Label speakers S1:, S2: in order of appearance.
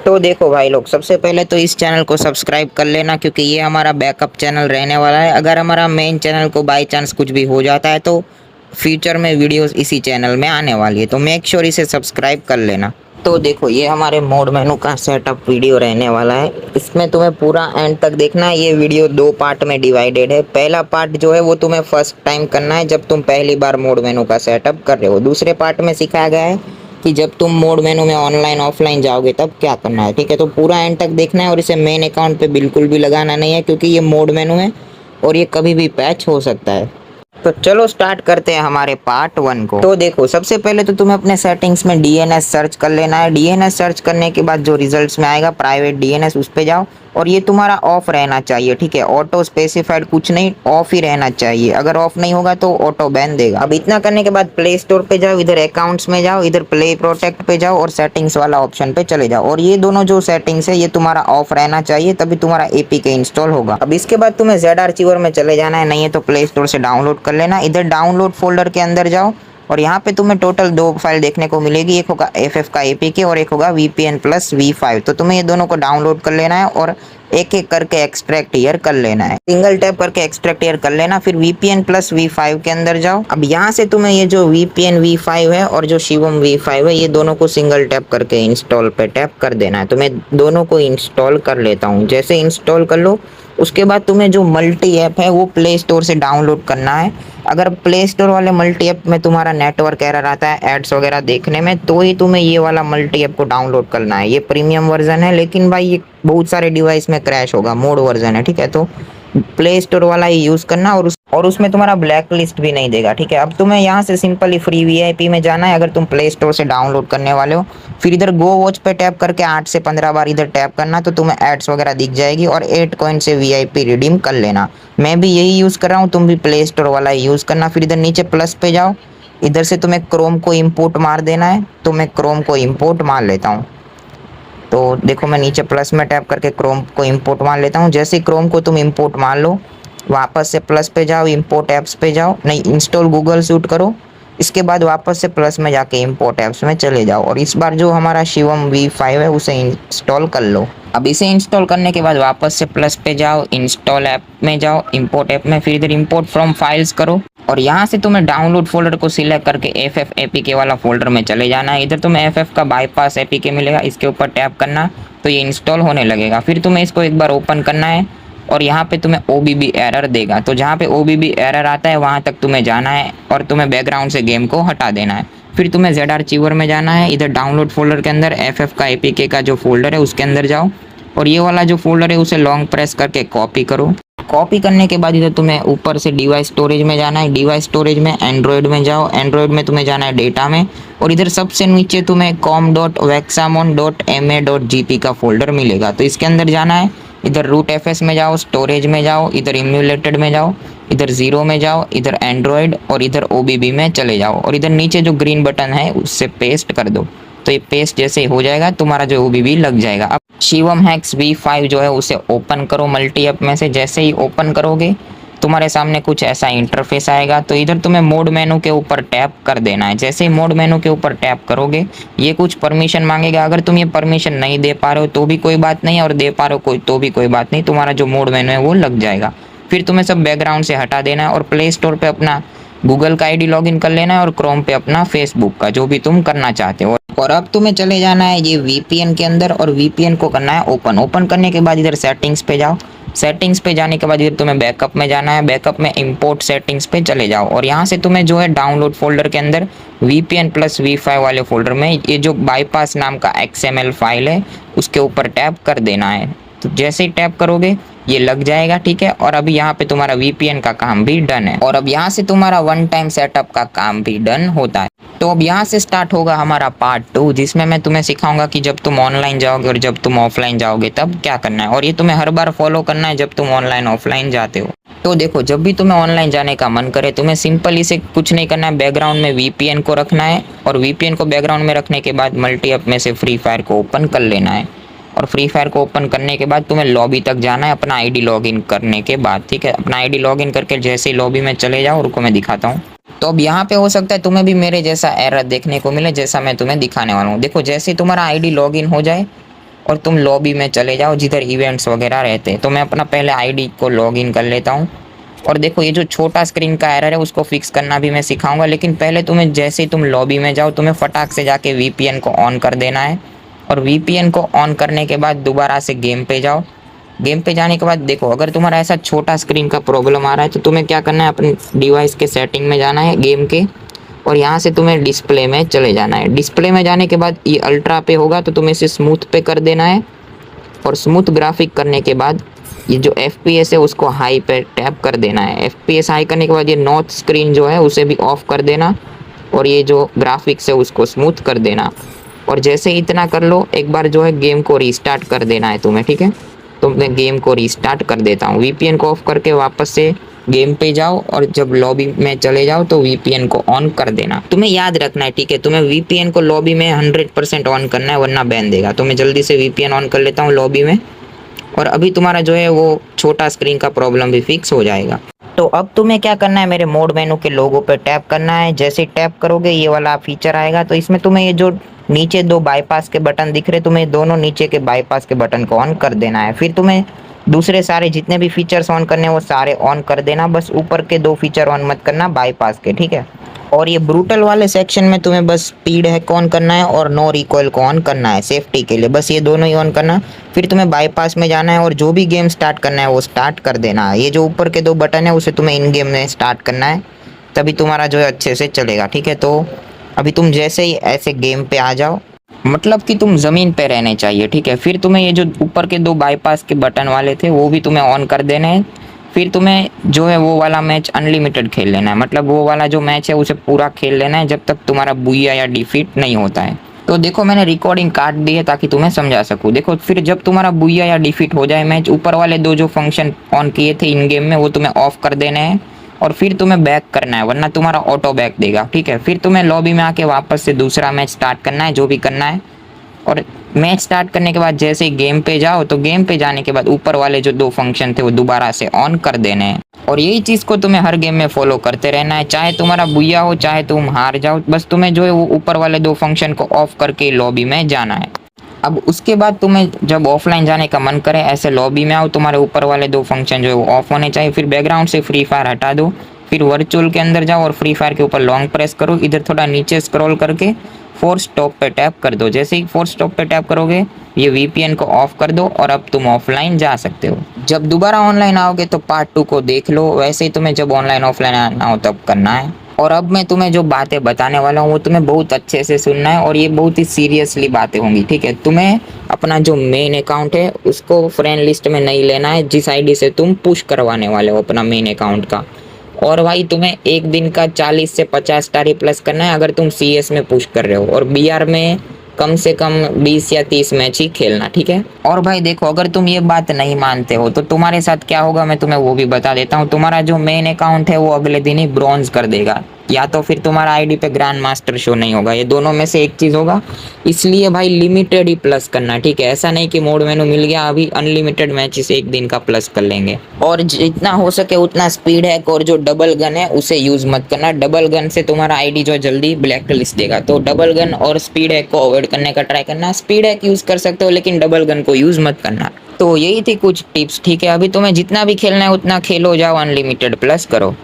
S1: तो देखो भाई लोग, सबसे पहले तो इस चैनल को सब्सक्राइब कर लेना, क्योंकि ये हमारा बैकअप चैनल रहने वाला है। अगर हमारा मेन चैनल को बाय चांस कुछ भी हो जाता है तो फ्यूचर में वीडियोस इसी चैनल में आने वाली है, तो मेक श्योर इसे सब्सक्राइब कर लेना। तो देखो, ये हमारे मोड मेनू का सेटअप वीडियो रहने वाला है। इसमें तुम्हें पूरा एंड तक देखना है। ये वीडियो 2 पार्ट में डिवाइडेड है। पहला पार्ट जो है वो तुम्हें फर्स्ट टाइम करना है, जब तुम पहली बार मोड मेनू का सेटअप कर रहे हो। दूसरे पार्ट में सिखाया गया है कि जब तुम मोड मेनू में ऑनलाइन ऑफलाइन जाओगे तब क्या करना है। ठीक है, तो पूरा एंड तक देखना है और इसे मेन अकाउंट पे बिल्कुल भी लगाना नहीं है, क्योंकि ये मोड मेनू है और ये कभी भी पैच हो सकता है। तो चलो स्टार्ट करते हैं हमारे पार्ट 1 को। तो देखो, सबसे पहले तो तुम्हें अपने सेटिंग्स में डीएनएस सर्च कर लेना है। डीएनएस सर्च करने के बाद जो रिजल्ट्स में आएगा प्राइवेट डीएनएस, उस पे जाओ और ये तुम्हारा ऑफ रहना चाहिए। ठीक है, ऑटो स्पेसिफाइड कुछ नहीं, ऑफ ही रहना चाहिए। अगर ऑफ नहीं होगा तो ऑटो बैन देगा। अब इतना करने के बाद प्ले स्टोर पे जाओ, इधर अकाउंट्स में जाओ, इधर प्ले प्रोटेक्ट पे जाओ और सेटिंग्स वाला ऑप्शन पे चले जाओ। और ये दोनों जो सेटिंग्स है ये तुम्हारा ऑफ रहना चाहिए, तभी तुम्हारा एपीके इंस्टॉल होगा। अब इसके बाद तुम्हें जेड आर्चिवर में चले जाना है, नहीं है तो प्ले स्टोर से डाउनलोड कर लेना। इधर डाउनलोड फोल्डर के अंदर जाओ और यहाँ पे तुम्हें टोटल 2 फाइल देखने को मिलेगी। एक होगा FF का APK और एक होगा VPN प्लस V5। तो तुम्हें ये दोनों को डाउनलोड कर लेना है और एक एक करके एक्सट्रैक्ट ईयर कर लेना है। सिंगल टैप करके एक्सट्रैक्ट ईयर कर लेना। फिर VPN प्लस V5 के अंदर जाओ। अब यहाँ से तुम्हें ये जो VPN V5 है और जो शिवम V5 है, ये दोनों को सिंगल टैप करके इंस्टॉल पे टैप कर देना है। तो मैं दोनों को इंस्टॉल कर लेता हूँ। जैसे इंस्टॉल कर लो, उसके बाद तुम्हें जो मल्टी ऐप है वो प्ले स्टोर से डाउनलोड करना है। अगर प्ले स्टोर वाले मल्टी ऐप में तुम्हारा नेटवर्क एरर आता है एड्स वगैरह देखने में, तो ही तुम्हें ये वाला मल्टी ऐप को डाउनलोड करना है। ये प्रीमियम वर्जन है, लेकिन भाई ये बहुत सारे डिवाइस में क्रैश होगा, मोड वर्जन है। ठीक है, तो प्ले स्टोर वाला ही यूज़ करना और उसमें तुम्हारा ब्लैक लिस्ट भी नहीं देगा। ठीक है, अब तुम्हें यहाँ से सिंपली फ्री VIP में जाना है, अगर तुम प्ले स्टोर से डाउनलोड करने वाले हो। फिर इधर गो वॉच पे टैप करके 8 से 15 बार इधर टैप करना, तो तुम्हें एड्स वगैरह दिख जाएगी और 8 कॉइन से VIP रिडीम कर लेना। मैं भी यही यूज़ कर रहा हूँ, तुम भी प्ले स्टोर वाला ही यूज़ करना। फिर इधर नीचे प्लस पे जाओ, इधर से तुम्हें क्रोम को इम्पोर्ट मार देना है। तो मैं क्रोम को इम्पोर्ट मार लेता हूँ। तो देखो, मैं नीचे प्लस में टैप करके क्रोम को इंपोर्ट मान लेता हूँ। जैसे ही क्रोम को तुम इंपोर्ट मान लो, वापस से प्लस पे जाओ, इंपोर्ट ऐप्स पे जाओ, नहीं इंस्टॉल गूगल सूट करो। इसके बाद वापस से प्लस में जाके इंपोर्ट ऐप्स में चले जाओ और इस बार जो हमारा शिवम V5 है उसे इंस्टॉल कर लो। अब इसे इंस्टॉल करने के बाद वापस से प्लस पे जाओ, इंस्टॉल ऐप में जाओ, इंपोर्ट ऐप में, फिर इधर इंपोर्ट फ्रॉम फाइल्स करो और यहाँ से तुम्हें डाउनलोड फोल्डर को सिलेक्ट करके FF APK वाला फोल्डर में चले जाना है। इधर तुम्हें FF का बाईपास APK मिलेगा, इसके ऊपर टैप करना तो ये इंस्टॉल होने लगेगा। फिर तुम्हें इसको एक बार ओपन करना है और यहाँ पे तुम्हें OBB एरर देगा। तो जहाँ पे OBB एरर आता है वहाँ तक तुम्हें जाना है और तुम्हें बैकग्राउंड से गेम को हटा देना है। फिर तुम्हें जेड आर्चिवर में जाना है। इधर डाउनलोड फोल्डर के अंदर FF का APK का जो फोल्डर है उसके अंदर जाओ और ये वाला जो फोल्डर है उसे लॉन्ग प्रेस करके कॉपी करो। कॉपी करने के बाद इधर तुम्हें ऊपर से डिवाइस स्टोरेज में जाना है। डिवाइस स्टोरेज में एंड्रॉयड में जाओ, एंड्रॉयड में तुम्हें जाना है डेटा में और इधर सबसे नीचे तुम्हें com.vexamon.ma.gp का फोल्डर मिलेगा। तो इसके अंदर जाना है। इधर रूट FS में जाओ, स्टोरेज में जाओ, इधर इम्यूलेटेड में जाओ, इधर 0 में जाओ, इधर एंड्रॉयड और इधर OBB में चले जाओ और इधर नीचे जो ग्रीन बटन है उससे पेस्ट कर दो। तो ये पेस्ट जैसे ही हो जाएगा तुम्हारा जो OBB लग जाएगा। अब शिवम हैक्स V5 जो है उसे ओपन करो मल्टी ऐप में से। जैसे ही ओपन करोगे तुम्हारे सामने कुछ ऐसा इंटरफेस आएगा। तो इधर तुम्हें मोड मेनू के ऊपर टैप कर देना है। जैसे ही मोड मेनू के ऊपर टैप करोगे ये कुछ परमिशन मांगेगा। अगर तुम ये परमिशन नहीं दे पा रहे हो तो भी कोई बात नहीं, और दे पा रहे हो तो भी कोई बात नहीं, तुम्हारा जो मोड मेनू है वो लग जाएगा। फिर तुम्हें सब बैकग्राउंड से हटा देना है और प्ले स्टोर पर अपना गूगल का ID लॉगिन कर लेना है और क्रोम पे अपना फेसबुक का, जो भी तुम करना चाहते हो। और अब तुम्हें चले जाना है ये VPN के अंदर और VPN को करना है ओपन। ओपन करने के बाद इधर सेटिंग्स पे जाओ। सेटिंग्स पे जाने के बाद इधर तुम्हें बैकअप में जाना है। बैकअप में इंपोर्ट सेटिंग्स पे चले जाओ और यहाँ से तुम्हें जो है डाउनलोड फोल्डर के अंदर VPN प्लस V5 वाले फोल्डर में ये जो बाईपास नाम का XML फाइल है उसके ऊपर टैप कर देना है। तो जैसे ही टैप करोगे ये लग जाएगा। ठीक है, और अभी यहाँ पे तुम्हारा VPN का काम भी डन है और अब यहाँ से तुम्हारा 1 टाइम सेटअप का काम भी डन होता है। तो अब यहाँ से स्टार्ट होगा हमारा पार्ट 2, जिसमें मैं तुम्हें सिखाऊंगा कि जब तुम ऑनलाइन जाओगे और जब तुम ऑफलाइन जाओगे तब क्या करना है, और ये तुम्हें हर बार फॉलो करना है जब तुम ऑनलाइन ऑफलाइन जाते हो। तो देखो, जब भी तुम्हें ऑनलाइन जाने का मन करे तुम्हें सिंपल इसे कुछ नहीं करना है, बैकग्राउंड में VPN को रखना है और VPN को बैकग्राउंड में रखने के बाद मल्टी ऐप में से फ्री फायर को ओपन कर लेना है और फ्री फायर को ओपन करने के बाद तुम्हें लॉबी तक जाना है अपना ID लॉगिन करने के बाद। ठीक है, अपना ID लॉगिन करके जैसे ही लॉबी में चले जाओ, रुको मैं दिखाता हूँ। तो अब यहाँ पे हो सकता है तुम्हें भी मेरे जैसा एरर देखने को मिले जैसा मैं तुम्हें दिखाने वाला हूँ। देखो, जैसे ही तुम्हारा ID लॉगिन हो जाए और तुम लॉबी में चले जाओ जिधर इवेंट्स वगैरह रहते हैं। तो मैं अपना पहले आईडी को लॉगिन कर लेता हूँ। और देखो ये जो छोटा स्क्रीन का एरर है उसको फिक्स करना भी मैं सिखाऊंगा, लेकिन पहले तुम्हें जैसे ही तुम लॉबी में जाओ तुम्हें फटाक से जाके वीपीएन को ऑन कर देना है। और वीपीएन को ऑन करने के बाद दोबारा से गेम पे जाओ। गेम पे जाने के बाद देखो अगर तुम्हारा ऐसा छोटा स्क्रीन का प्रॉब्लम आ रहा है तो तुम्हें क्या करना है, अपने डिवाइस के सेटिंग में जाना है गेम के, और यहाँ से तुम्हें डिस्प्ले में चले जाना है। डिस्प्ले में जाने के बाद ये अल्ट्रा पे होगा तो तुम्हें इसे स्मूथ पे कर देना है। और स्मूथ ग्राफिक करने के बाद ये जो FPS है उसको हाई पे टैप कर देना है। FPS हाई करने के बाद ये नॉर्थ स्क्रीन जो है उसे भी ऑफ कर देना, और ये जो ग्राफिक्स है उसको स्मूथ कर देना। और जैसे ही इतना कर लो एक बार जो है गेम को रीस्टार्ट कर देना है तुम्हें, ठीक है। तो मैं गेम को रीस्टार्ट कर देता हूँ। VPN को ऑफ करके वापस से गेम पे जाओ, और जब लॉबी में चले जाओ तो VPN को ऑन कर देना। तुम्हें याद रखना है, ठीक है, तुम्हें VPN को लॉबी में 100% ऑन करना है वरना बैन देगा। तो मैं जल्दी से VPN ऑन कर लेता हूँ लॉबी में, और अभी तुम्हारा जो है वो छोटा स्क्रीन का प्रॉब्लम भी फिक्स हो जाएगा। तो अब तुम्हें क्या करना है, मेरे मोड मेनू के लोगो पे टैप करना है। जैसे ही टैप करोगे ये वाला फीचर आएगा। तो इसमें तुम्हें ये जो नीचे दो बाईपास के बटन दिख रहे, तुम्हें दोनों नीचे के बाईपास के बटन को ऑन कर देना है। फिर तुम्हें दूसरे सारे जितने भी फीचर्स ऑन करने हैं वो सारे ऑन कर देना, बस ऊपर के दो फीचर ऑन मत करना बाईपास के, ठीक है। और ये ब्रूटल वाले सेक्शन में तुम्हें बस स्पीड हैक ऑन करना है और नो रिकॉइल को ऑन करना है सेफ्टी के लिए, बस ये दोनों ही ऑन करना। फिर तुम्हें बाईपास में जाना है और जो भी गेम स्टार्ट करना है वो स्टार्ट कर देना है। ये जो ऊपर के दो बटन है उसे तुम्हें इन गेम में स्टार्ट करना है, तभी तुम्हारा जो है अच्छे से चलेगा, ठीक है। तो अभी तुम जैसे ही ऐसे गेम पे आ जाओ, मतलब कि तुम ज़मीन पे रहने चाहिए, ठीक है। फिर तुम्हें ये जो ऊपर के दो बाईपास के बटन वाले थे वो भी तुम्हें ऑन कर देने हैं। फिर तुम्हें जो है वो वाला मैच अनलिमिटेड खेल लेना है, मतलब वो वाला जो मैच है उसे पूरा खेल लेना है जब तक तुम्हारा बुया या डिफीट नहीं होता है। तो देखो मैंने रिकॉर्डिंग काट दी है ताकि तुम्हें समझा सकूँ। देखो फिर जब तुम्हारा बुया या डिफीट हो जाए मैच, ऊपर वाले दो जो फंक्शन ऑन किए थे इन गेम में वो तुम्हें ऑफ कर देने हैं, और फिर तुम्हें बैक करना है वरना तुम्हारा ऑटो बैक देगा, ठीक है। फिर तुम्हें लॉबी में आके वापस से दूसरा मैच स्टार्ट करना है जो भी करना है। और मैच स्टार्ट करने के बाद जैसे ही गेम पे जाओ तो गेम पे जाने के बाद ऊपर वाले जो दो फंक्शन थे वो दोबारा से ऑन कर देने हैं। और यही चीज़ को तुम्हें हर गेम में फॉलो करते रहना है, चाहे तुम्हारा बुया हो चाहे तुम हार जाओ, बस तुम्हें जो है वो ऊपर वाले दो फंक्शन को ऑफ करके लॉबी में जाना है। अब उसके बाद तुम्हें जब ऑफलाइन जाने का मन करे ऐसे लॉबी में आओ, तुम्हारे ऊपर वाले दो फंक्शन जो है वो ऑफ होने चाहिए। फिर बैकग्राउंड से फ्री फायर हटा दो, फिर वर्चुअल के अंदर जाओ और फ्री फायर के ऊपर लॉन्ग प्रेस करो, इधर थोड़ा नीचे स्क्रॉल करके फोर्स स्टॉप पे टैप कर दो। जैसे ही फोर्स स्टॉप पे टैप करोगे ये VPN को ऑफ कर दो और अब तुम ऑफलाइन जा सकते हो। जब दोबारा ऑनलाइन आओगे तो पार्ट 2 को देख लो, वैसे ही तुम्हें जब ऑनलाइन ऑफलाइन आना हो तब करना है। और अब मैं तुम्हें जो बातें बताने वाला हूँ वो तुम्हें बहुत अच्छे से सुनना है, और ये बहुत ही सीरियसली बातें होंगी, ठीक है। तुम्हें अपना जो मेन अकाउंट है उसको फ्रेंड लिस्ट में नहीं लेना है जिस आईडी से तुम पुश करवाने वाले हो अपना मेन अकाउंट का। और भाई तुम्हें एक दिन का 40 से 50 स्टार प्लस करना है अगर तुम CS में पुश कर रहे हो, और BR में कम से कम 20 या 30 मैच ही खेलना, ठीक है। और भाई देखो अगर तुम ये बात नहीं मानते हो तो तुम्हारे साथ क्या होगा मैं तुम्हें वो भी बता देता हूँ। तुम्हारा जो मेन अकाउंट है वो अगले दिन ही ब्रॉन्ज कर देगा, या तो फिर तुम्हारा आईडी पे ग्रैंड मास्टर शो नहीं होगा, ये दोनों में से एक चीज़ होगा। इसलिए भाई लिमिटेड ही प्लस करना, ठीक है। ऐसा नहीं कि मोड मेनू मिल गया अभी अनलिमिटेड मैचेस एक दिन का प्लस कर लेंगे। और जितना हो सके उतना स्पीड हैक और जो डबल गन है उसे यूज़ मत करना। डबल गन से तुम्हारा आईडी जो जल्दी ब्लैक लिस्ट देगा, तो डबल गन और स्पीड हैक को अवॉइड करने का ट्राई करना। स्पीड हैक यूज़ कर सकते हो लेकिन डबल गन को यूज़ मत करना। तो यही थी कुछ टिप्स, ठीक है। अभी तुम्हें जितना भी खेलना है उतना खेलो, जाओ अनलिमिटेड प्लस करो।